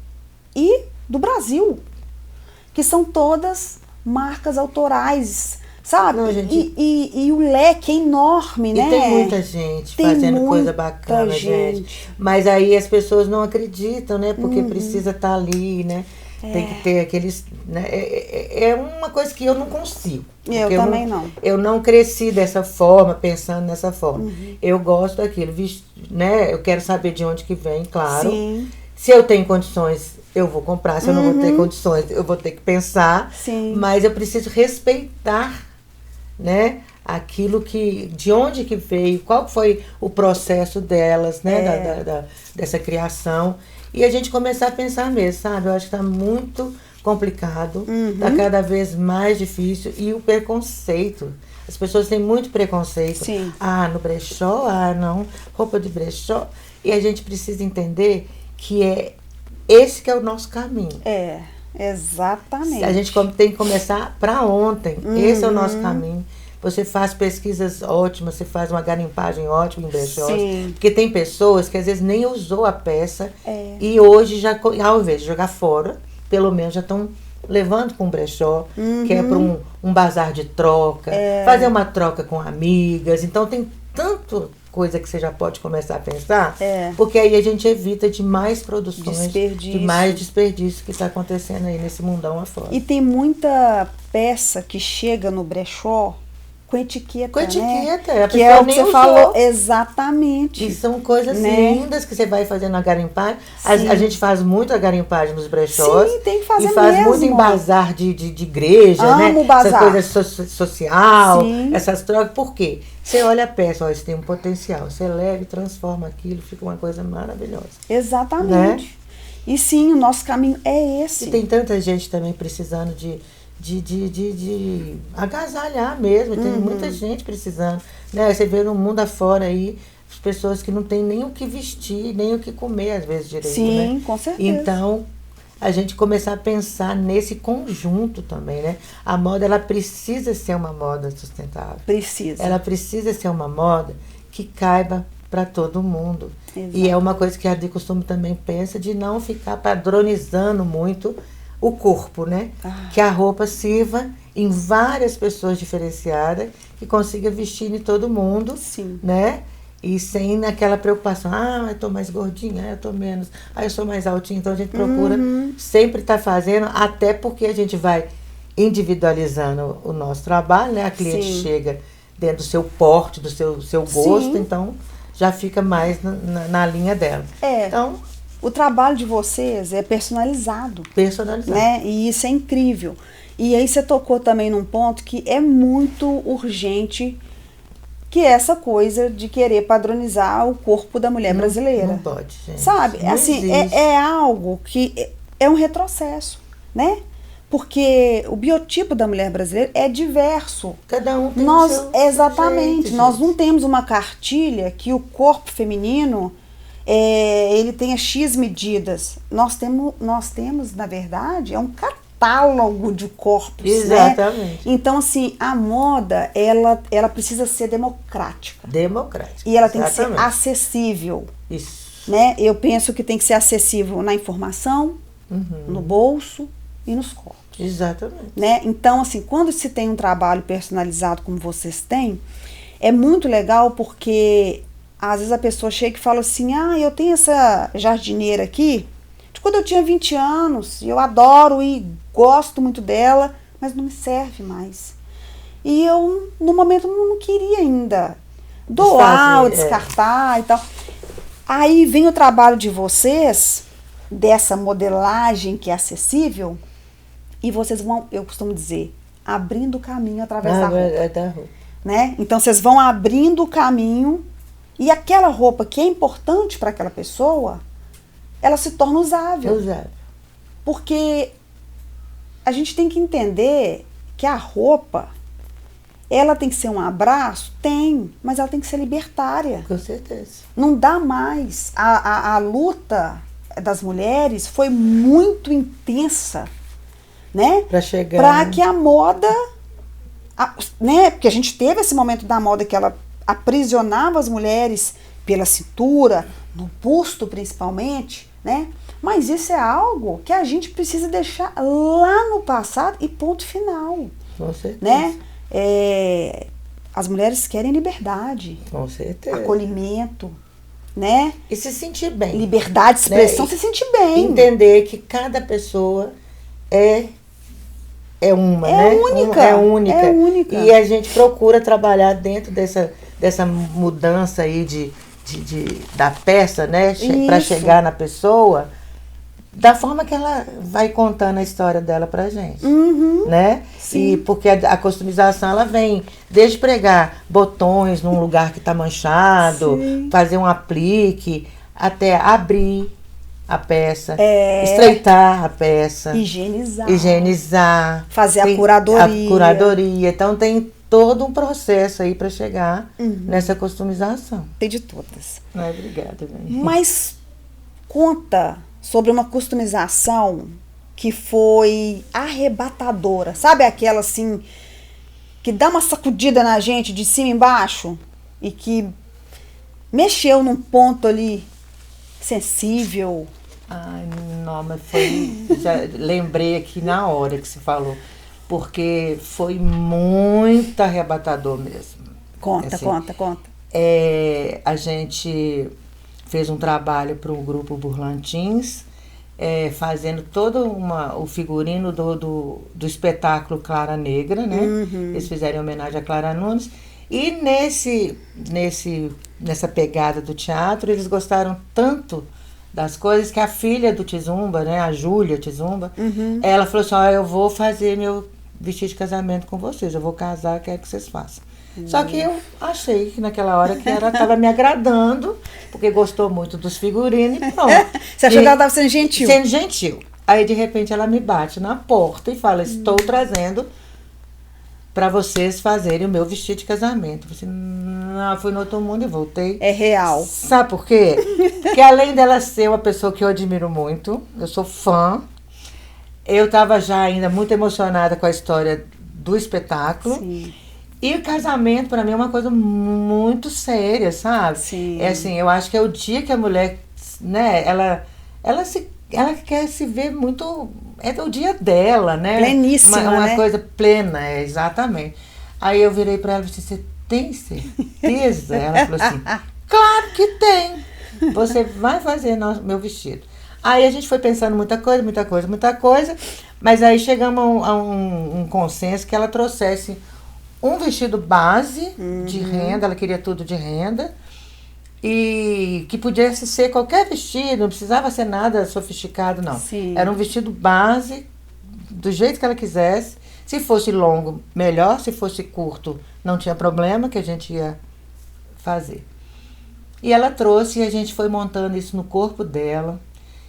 e do Brasil, que são todas marcas autorais, sabe? Não, gente, e o leque é enorme, né? E tem muita gente fazendo coisa bacana, gente. Mas aí as pessoas não acreditam, né? Porque precisa estar ali, né? Tem que ter aqueles... Né? É uma coisa que eu não consigo. Eu também não. Eu não cresci dessa forma, pensando nessa forma. Eu gosto daquilo, né? Eu quero saber de onde que vem, claro. Sim. Se eu tenho condições, eu vou comprar. Se eu não vou ter condições, eu vou ter que pensar. Sim. Mas eu preciso respeitar, né? Aquilo de onde que veio, qual foi o processo delas, né? Dessa criação. E a gente começar a pensar mesmo, sabe? Eu acho que está muito complicado, está cada vez mais difícil. E o preconceito. As pessoas têm muito preconceito. Sim. Ah, no brechó? Ah, não. Roupa de brechó. E a gente precisa entender que esse que é o nosso caminho. Exatamente. A gente tem que começar para ontem. Esse é o nosso caminho. Você faz pesquisas ótimas, você faz uma garimpagem ótima em brechós. Sim. Porque tem pessoas que às vezes nem usou a peça e hoje, já, ao invés de jogar fora, pelo menos já estão levando para um brechó, que é para um bazar de troca, fazer uma troca com amigas. Então tem tanta coisa que você já pode começar a pensar, porque aí a gente evita de mais produções, de mais desperdício que está acontecendo aí nesse mundão afora. E tem muita peça que chega no brechó com etiqueta, Com etiqueta, né? a Que é o que você nem falou. usou. Exatamente. E são coisas né? lindas que você vai fazendo na garimpagem. A gente faz muito a garimpagem nos brechós. Sim, tem que fazer e faz mesmo. muito em bazar de igreja, Amo né? bazar. Essas coisas social, Sim. essas trocas. Por quê? Você olha a peça, olha, isso tem um potencial. Você leva e transforma aquilo, fica uma coisa maravilhosa. Exatamente. Né? E sim, o nosso caminho é esse. E tem tanta gente também precisando de agasalhar mesmo. Tem muita gente precisando. Né? Você vê no mundo afora aí, as pessoas que não têm nem o que vestir, nem o que comer, às vezes, direito. Sim, né? com certeza. Então, a gente começar a pensar nesse conjunto também, né? A moda, ela precisa ser uma moda sustentável. Precisa. Ela precisa ser uma moda que caiba para todo mundo. Exato. E é uma coisa que a de costume também pensa, de não ficar padronizando muito o corpo, né? Que a roupa sirva em várias pessoas diferenciadas, que consiga vestir em todo mundo, Sim. né? E sem aquela preocupação, eu estou mais gordinha, eu estou menos, eu sou mais altinha. Então a gente procura sempre estar fazendo, até porque a gente vai individualizando o nosso trabalho, né? A cliente Sim. chega dentro do seu porte, do seu gosto, Sim. então já fica mais na linha dela. Então, o trabalho de vocês é personalizado. Personalizado. Né? E isso é incrível. E aí você tocou também num ponto que é muito urgente, que é essa coisa de querer padronizar o corpo da mulher brasileira. Não pode, gente. Sabe? Não assim, existe. é algo que é um retrocesso, né? Porque o biotipo da mulher brasileira é diverso. Cada um tem nós, o seu exatamente, jeito, nós gente. não temos uma cartilha que o corpo feminino ele tenha X medidas. Nós temos, na verdade, é um catálogo de corpos. Exatamente. Né? Então, assim, a moda, ela precisa ser democrática. Democrática. E ela tem que ser Exatamente. acessível. Isso. Né? Eu penso que tem que ser acessível na informação, no bolso e nos corpos. Exatamente. Né? Então, assim, quando se tem um trabalho personalizado como vocês têm, é muito legal porque às vezes a pessoa chega e fala assim, eu tenho essa jardineira aqui de quando eu tinha 20 anos, e eu adoro e gosto muito dela, mas não me serve mais. E eu, no momento, não queria ainda doar ou descartar e tal. Aí vem o trabalho de vocês, dessa modelagem que é acessível, e vocês vão, eu costumo dizer, abrindo o caminho através da roupa. Né? Então, vocês vão abrindo o caminho e aquela roupa que é importante para aquela pessoa, ela se torna usável. Porque a gente tem que entender que a roupa, ela tem que ser um abraço? Tem, mas ela tem que ser libertária. Com certeza. Não dá mais. A luta das mulheres foi muito intensa, né? Para que a moda, né? Porque a gente teve esse momento da moda que ela aprisionava as mulheres pela cintura, no busto principalmente, né? Mas isso é algo que a gente precisa deixar lá no passado e ponto final. Com certeza. Né? As mulheres querem liberdade. Com certeza. Acolhimento, né? E se sentir bem. Liberdade de expressão, né? Se sentir bem. Entender que cada pessoa é uma, né? Única. É única. É única. E a gente procura trabalhar dentro dessa mudança aí da peça, né? Para chegar na pessoa da forma que ela vai contando a história dela pra gente, né? Sim. E porque a customização, ela vem desde pregar botões num lugar que tá manchado, fazer um aplique, até abrir a peça, estreitar a peça, higienizar, fazer a curadoria. Então tem todo um processo aí para chegar nessa customização. Tem de todas. Obrigada. Mas conta sobre uma customização que foi arrebatadora. Sabe aquela assim, que dá uma sacudida na gente de cima e embaixo? E que mexeu num ponto ali sensível? Ai, não, mas foi... Já lembrei aqui na hora que você falou. Porque foi muito arrebatador mesmo. Conta. A gente fez um trabalho para o grupo Burlantins fazendo todo o figurino do espetáculo Clara Negra, né? Eles fizeram homenagem a Clara Nunes. E nessa pegada do teatro, eles gostaram tanto das coisas que a filha do Tizumba, né, a Júlia Tizumba, ela falou assim, eu vou fazer meu vestido de casamento com vocês, eu vou casar, quero que vocês façam. Só que eu achei que naquela hora que ela estava me agradando, porque gostou muito dos figurinos e pronto. Você achou que ela estava sendo gentil? Sendo gentil. Aí, de repente, ela me bate na porta e fala, estou trazendo para vocês fazerem o meu vestido de casamento. Eu falei, não, fui no outro mundo e voltei. É real. Sabe por quê? Porque além dela ser uma pessoa que eu admiro muito, eu sou fã, eu estava já ainda muito emocionada com a história do espetáculo. Sim. E o casamento, para mim, é uma coisa muito séria, sabe? Sim. É assim, eu acho que é o dia que a mulher, né, ela quer se ver muito... É o dia dela, né? Pleníssima, uma né? coisa plena, exatamente. Aí eu virei para ela e disse, você tem certeza? Ela falou assim, claro que tem. Você vai fazer meu vestido. Aí a gente foi pensando muita coisa. Mas aí chegamos a um consenso que ela trouxesse um vestido base de renda, ela queria tudo de renda. E que pudesse ser qualquer vestido, não precisava ser nada sofisticado, não. Sim. Era um vestido base, do jeito que ela quisesse. Se fosse longo, melhor. Se fosse curto, não tinha problema, que a gente ia fazer. E ela trouxe e a gente foi montando isso no corpo dela.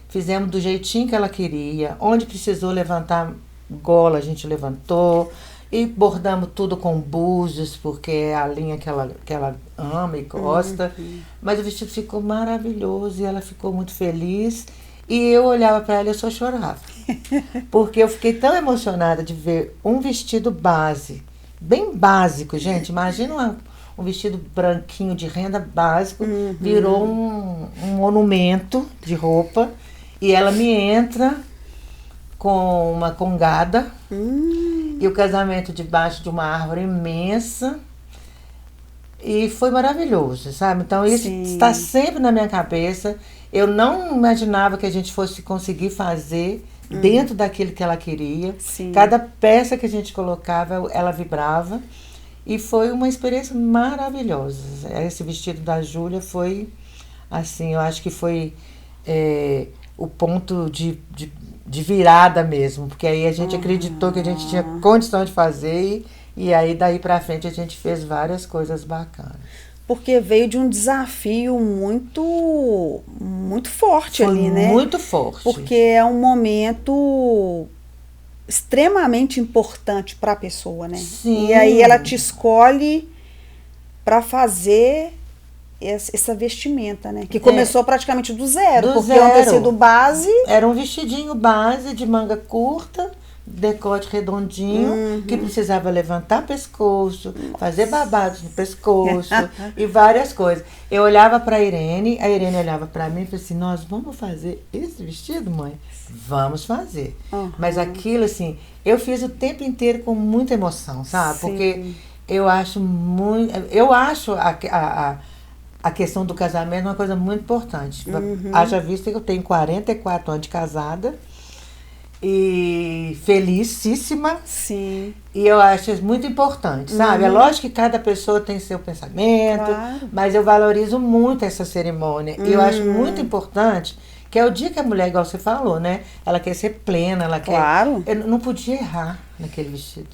Fizemos do jeitinho que ela queria. Onde precisou levantar gola, a gente levantou. E bordamos tudo com búzios, porque é a linha que ela ama e gosta. Mas o vestido ficou maravilhoso e ela ficou muito feliz. E eu olhava para ela e eu só chorava. Porque eu fiquei tão emocionada de ver um vestido base, bem básico, gente. Imagina um vestido branquinho de renda básico, virou um monumento de roupa. E ela me entra com uma congada e o casamento debaixo de uma árvore imensa. E foi maravilhoso, sabe? Então isso está sempre na minha cabeça. Eu não imaginava que a gente fosse conseguir fazer dentro daquilo que ela queria. Sim. Cada peça que a gente colocava, ela vibrava. E foi uma experiência maravilhosa. Esse vestido da Júlia foi, assim, eu acho que foi o ponto de virada mesmo. Porque aí a gente acreditou que a gente tinha condição de fazer e aí daí pra frente a gente fez várias coisas bacanas. Porque veio de um desafio muito forte ali, né? Muito forte. Porque é um momento extremamente importante para a pessoa, né? Sim. E aí ela te escolhe para fazer essa vestimenta, né? Que começou praticamente do zero. Porque é um tecido base. Era um vestidinho base de manga curta, decote redondinho, que precisava levantar pescoço, fazer babados no pescoço e várias coisas. Eu olhava para a Irene olhava para mim e falei assim, nós vamos fazer esse vestido, mãe? Vamos fazer. Mas aquilo, assim, eu fiz o tempo inteiro com muita emoção, sabe? Sim. Porque eu acho a questão do casamento uma coisa muito importante. Haja vista que eu tenho 44 anos de casada, e felicíssima. Sim. E eu acho isso muito importante, sabe? É lógico que cada pessoa tem seu pensamento, mas eu valorizo muito essa cerimônia. E eu acho muito importante, que é o dia que a mulher, igual você falou, né? Ela quer ser plena, ela quer... Eu não podia errar naquele vestido.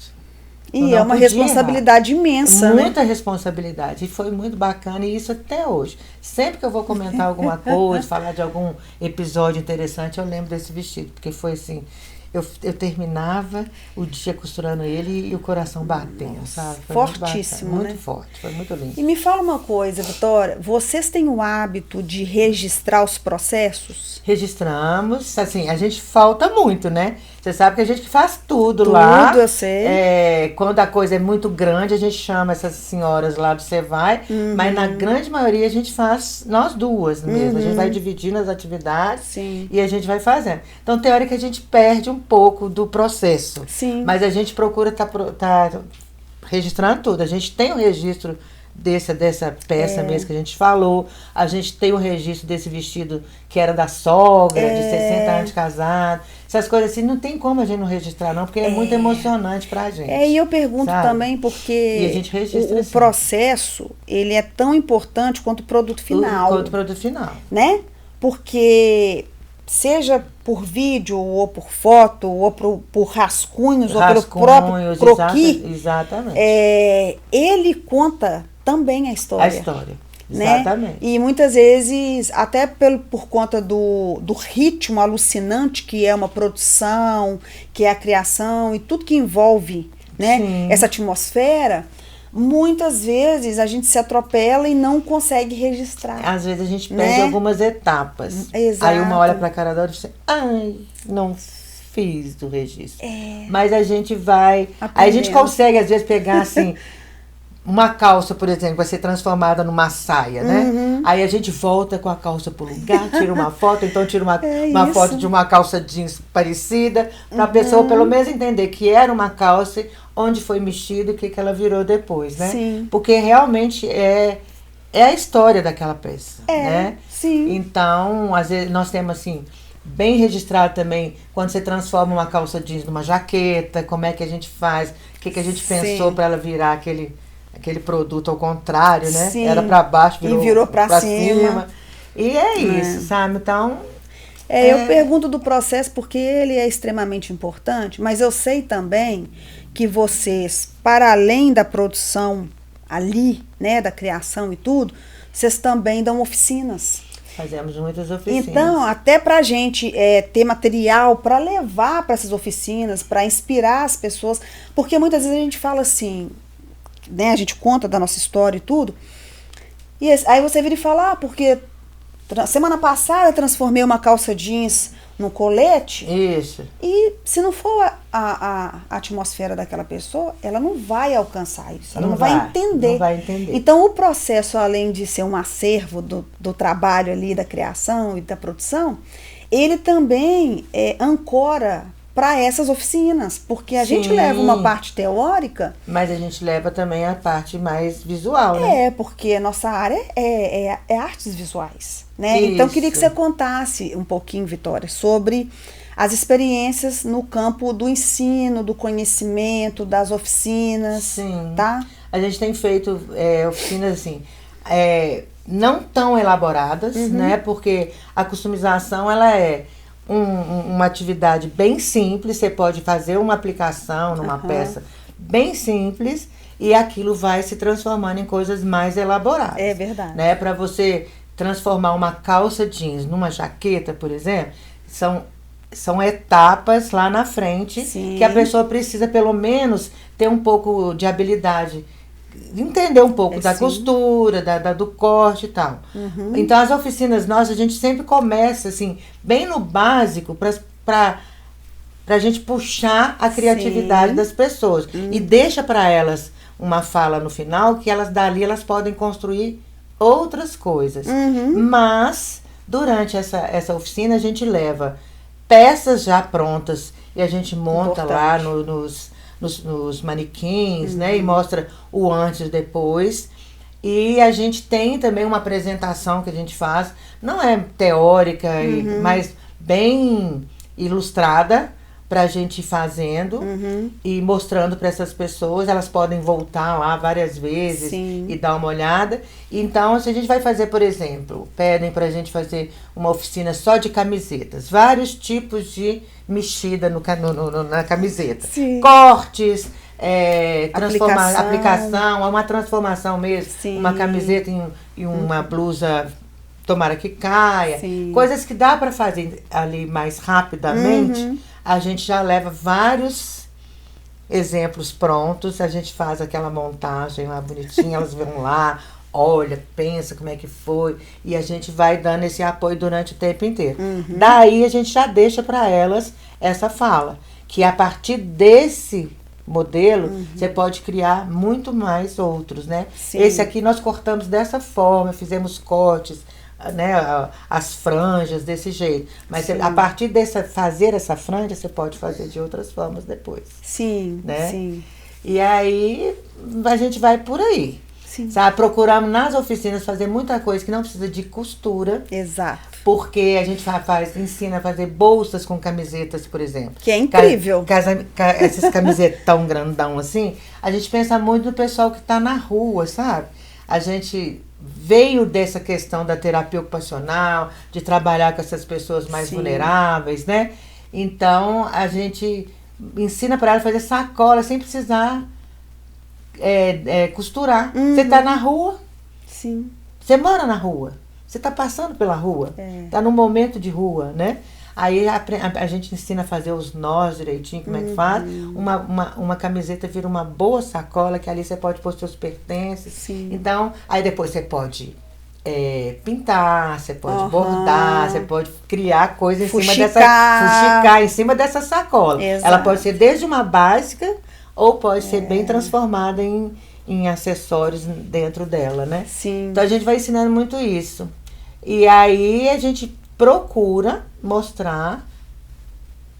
E é uma responsabilidade imensa, né? Muita responsabilidade. E foi muito bacana, e isso até hoje. Sempre que eu vou comentar alguma coisa, falar de algum episódio interessante, eu lembro desse vestido. Porque foi assim, eu terminava o dia costurando ele e o coração batendo, sabe? Foi fortíssimo, muito forte, foi muito lindo. E me fala uma coisa, Vitória, vocês têm o hábito de registrar os processos? Registramos, assim, a gente falta muito, né? Você sabe que a gente faz tudo lá. Tudo, eu sei. Quando a coisa é muito grande, a gente chama essas senhoras lá do Cevai, mas na grande maioria a gente faz nós duas mesmo. A gente vai dividindo as atividades. Sim. E a gente vai fazendo. Então tem hora que a gente perde um pouco do processo. Sim. Mas a gente procura tá registrando tudo. A gente tem o registro dessa peça mesmo que a gente falou. A gente tem o registro desse vestido que era da sogra, de 60 anos de casado. Essas coisas assim, não tem como a gente não registrar, não, porque é muito emocionante pra gente. E eu pergunto também porque e a gente registra o processo, ele é tão importante quanto o produto final. Quanto o produto final. Né? Porque seja por vídeo, ou por foto, ou por rascunhos, ou pelo próprio croquis, exatamente. Ele conta também a história. A história, exatamente. Né? E muitas vezes, até por conta do ritmo alucinante que é uma produção, que é a criação e tudo que envolve, né, essa atmosfera, muitas vezes a gente se atropela e não consegue registrar. Às vezes a gente perde algumas etapas. Exato. Aí uma olha pra cara da outra e diz, ai, não fiz do registro. Mas a gente vai... Aprendendo. Aí a gente consegue, às vezes, pegar assim... Uma calça, por exemplo, vai ser transformada numa saia, né? Aí a gente volta com a calça pro lugar, tira uma foto, então tira uma foto de uma calça jeans parecida, pra pessoa pelo menos entender que era uma calça, onde foi mexido e o que ela virou depois, né? Sim. Porque realmente é a história daquela peça, né? Sim. Então, às vezes nós temos assim, bem registrado também, quando você transforma uma calça jeans numa jaqueta, como é que a gente faz, o que a gente pensou para ela virar aquele produto ao contrário, né? Sim. Era para baixo, virou para cima. E é isso, sabe? Então... Eu pergunto do processo porque ele é extremamente importante, mas eu sei também que vocês, para além da produção ali, né, da criação e tudo, vocês também dão oficinas. Fazemos muitas oficinas. Então, até para a gente ter material para levar para essas oficinas, para inspirar as pessoas, porque muitas vezes a gente fala assim... Né, a gente conta da nossa história e tudo. E aí você vira e fala, porque semana passada eu transformei uma calça jeans num colete. Isso. E se não for a atmosfera daquela pessoa, ela não vai alcançar isso. Ela não vai entender. Não vai entender. Então o processo, além de ser um acervo do trabalho ali, da criação e da produção, ele também ancora para essas oficinas, porque a gente leva uma parte teórica, mas a gente leva também a parte mais visual, né? Porque a nossa área é artes visuais, né? Isso. Então, queria que você contasse um pouquinho, Vitória, sobre as experiências no campo do ensino, do conhecimento, das oficinas. Sim. Tá? A gente tem feito oficinas assim, não tão elaboradas, né? Porque a customização, ela é uma atividade bem simples, você pode fazer uma aplicação numa peça bem simples e aquilo vai se transformando em coisas mais elaboradas. É verdade. Né? Para você transformar uma calça jeans numa jaqueta, por exemplo, são etapas lá na frente. Sim. Que a pessoa precisa pelo menos ter um pouco de habilidade, entender um pouco da costura, do corte e tal. Então, as oficinas nossas, a gente sempre começa, assim, bem no básico, para a gente puxar a criatividade das pessoas. E deixa para elas uma fala no final, que dali elas podem construir outras coisas. Mas, durante essa oficina, a gente leva peças já prontas e a gente monta lá nos manequins, né? E mostra o antes e depois. E a gente tem também uma apresentação que a gente faz, não é teórica, mas bem ilustrada, pra gente ir fazendo e mostrando para essas pessoas. Elas podem voltar lá várias vezes e dar uma olhada. Então, se a gente vai fazer, por exemplo, pedem pra gente fazer uma oficina só de camisetas, vários tipos de mexida na camiseta. Sim. Cortes, aplicação, é uma transformação mesmo. Sim. Uma camiseta em uma blusa, tomara que caia. Sim. Coisas que dá para fazer ali mais rapidamente. A gente já leva vários exemplos prontos, a gente faz aquela montagem lá bonitinha, elas vão lá, olha, pensa como é que foi, e a gente vai dando esse apoio durante o tempo inteiro. Daí a gente já deixa para elas essa fala, que a partir desse modelo, você pode criar muito mais outros, né? Sim. Esse aqui nós cortamos dessa forma, fizemos cortes, né, as franjas desse jeito. Mas a partir fazer essa franja, você pode fazer de outras formas depois. Sim, né? sim. E aí a gente vai por aí. Sim. Sabe? Procuramos nas oficinas fazer muita coisa que não precisa de costura. Exato. Porque a gente ensina a fazer bolsas com camisetas, por exemplo. Que é incrível. Esses camisetas tão grandão assim, a gente pensa muito no pessoal que está na rua, sabe? A gente veio dessa questão da terapia ocupacional, de trabalhar com essas pessoas mais vulneráveis, né? Então, a gente ensina para ela a fazer sacola sem precisar costurar. Você está na rua. Sim. Você mora na rua. Você está passando pela rua. Está num momento de rua, né? Aí a gente ensina a fazer os nós direitinho, como é que faz. Uma camiseta vira uma boa sacola, que ali você pode pôr seus pertences. Sim. Então, aí depois você pode pintar, você pode bordar, você pode criar coisa fuxicar em cima dessa sacola. Exato. Ela pode ser desde uma básica ou pode ser bem transformada em acessórios dentro dela, né? Sim. Então a gente vai ensinando muito isso. E aí a gente procura mostrar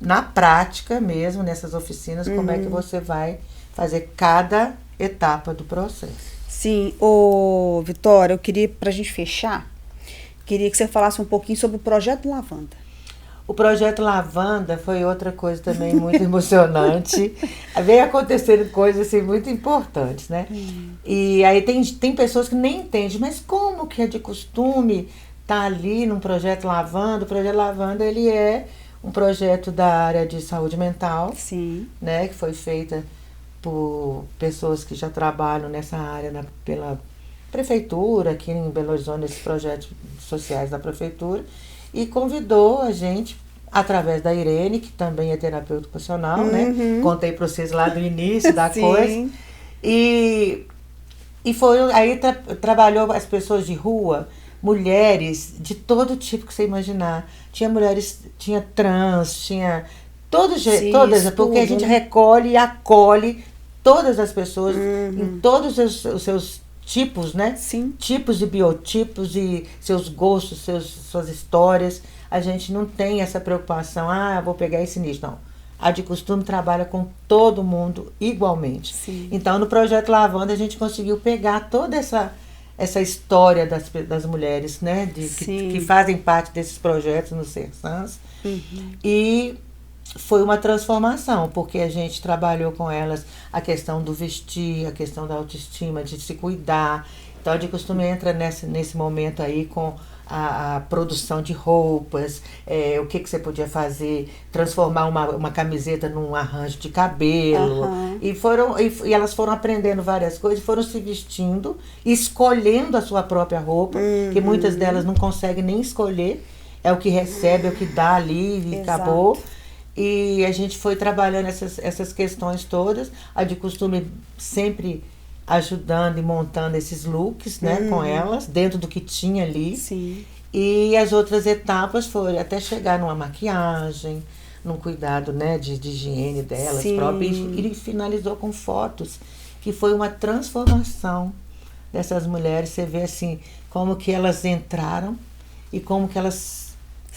na prática mesmo, nessas oficinas, como é que você vai fazer cada etapa do processo. Sim. Vitória, eu queria, pra gente fechar, queria que você falasse um pouquinho sobre o Projeto Lavanda. O Projeto Lavanda foi outra coisa também muito emocionante. Veio acontecendo coisas assim, muito importantes, né? E aí tem pessoas que nem entendem, mas como que é de costume estar ali num Projeto Lavanda? O Projeto Lavanda, ele é um projeto da área de saúde mental, Sim. né? Que foi feita por pessoas que já trabalham nessa área pela prefeitura, aqui em Belo Horizonte, nesses projetos sociais da prefeitura. E convidou a gente, através da Irene, que também é terapeuta ocupacional, né? Contei para vocês lá do início da coisa. E foi, aí trabalhou as pessoas de rua, mulheres de todo tipo que você imaginar. Tinha mulheres, tinha trans, tinha todas, porque a gente recolhe e acolhe todas as pessoas em todos os seus tipos, né? Sim. Tipos e biotipos e seus gostos, suas histórias. A gente não tem essa preocupação, vou pegar esse nicho, não. A de costume trabalha com todo mundo igualmente. Sim. Então, no Projeto Lavanda, a gente conseguiu pegar toda essa história das mulheres, né? Que fazem parte desses projetos no Sersans. E foi uma transformação, porque a gente trabalhou com elas a questão do vestir, a questão da autoestima, de se cuidar. Então, a de costume entra nesse momento aí com a produção de roupas, o que você podia fazer, transformar uma camiseta num arranjo de cabelo. E elas foram aprendendo várias coisas, foram se vestindo, escolhendo a sua própria roupa, que muitas delas não conseguem nem escolher, é o que recebe, é o que dá ali e acabou. E a gente foi trabalhando essas questões todas, a de costume sempre ajudando e montando esses looks, né, com elas, dentro do que tinha ali. Sim. E as outras etapas foram até chegar numa maquiagem, num cuidado, né, de higiene delas próprias. E finalizou com fotos, que foi uma transformação dessas mulheres. Você vê assim, como que elas entraram e como que elas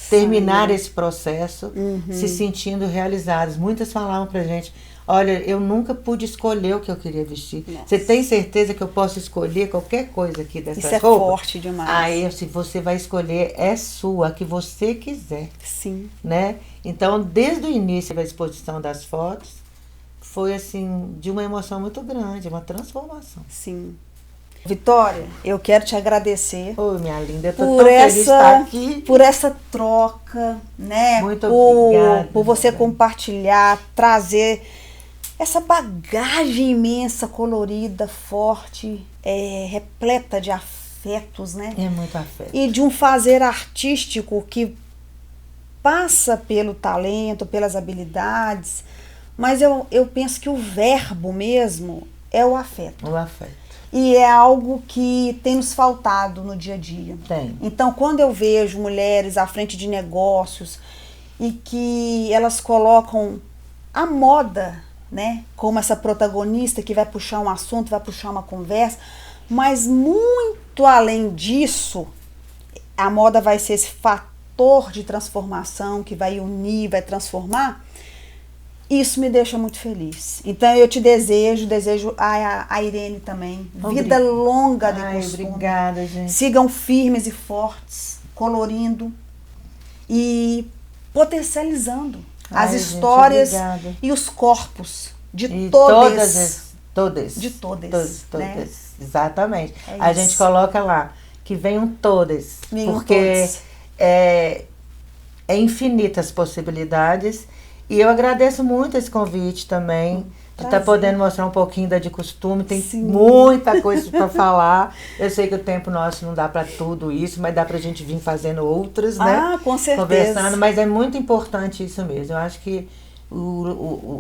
terminaram esse processo se sentindo realizadas. Muitas falavam pra gente, olha, eu nunca pude escolher o que eu queria vestir. Nossa. Você tem certeza que eu posso escolher qualquer coisa aqui dessas roupas? Isso é forte demais. Aí, se você vai escolher, é sua, a que você quiser. Sim. Né? Então, desde o início da exposição das fotos, foi assim, de uma emoção muito grande, uma transformação. Sim. Vitória, eu quero te agradecer. Oi, minha linda, eu tô tão feliz de estar aqui. Por essa troca, né? Muito obrigada. Por você compartilhar, trazer essa bagagem imensa, colorida, forte, repleta de afetos, né? É muito afeto. E de um fazer artístico que passa pelo talento, pelas habilidades, mas eu penso que o verbo mesmo é o afeto. O afeto. E é algo que tem nos faltado no dia a dia. Tem. Então, quando eu vejo mulheres à frente de negócios e que elas colocam a moda, né, como essa protagonista que vai puxar um assunto, vai puxar uma conversa, mas muito além disso, a moda vai ser esse fator de transformação que vai unir, vai transformar. Isso me deixa muito feliz. Então eu te desejo a Irene também. Vida longa de costume. Obrigada, gente. Sigam firmes e fortes, colorindo e potencializando as histórias e os corpos de todas. De todas. Né? Exatamente. É a gente coloca lá que venham todas. Porque todas. É infinitas possibilidades. E eu agradeço muito esse convite também, de estar podendo mostrar um pouquinho da De Costume. Tem muita coisa para falar. Eu sei que o tempo nosso não dá para tudo isso, mas dá para a gente vir fazendo outras, né? Ah, com certeza. Conversando, mas é muito importante isso mesmo. Eu acho que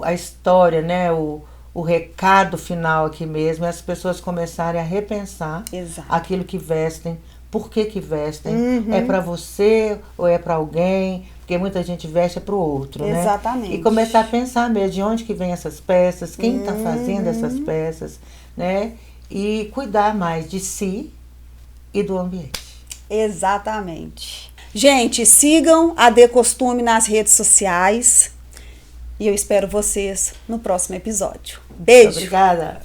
a história, né? O recado final aqui mesmo é as pessoas começarem a repensar aquilo que vestem, por que vestem. É para você ou é para alguém? Porque muita gente veste para o outro, né? Exatamente. E começar a pensar mesmo de onde que vem essas peças, quem está fazendo essas peças, né? E cuidar mais de si e do ambiente. Exatamente. Gente, sigam a De Costume nas redes sociais e eu espero vocês no próximo episódio. Beijo! Obrigada!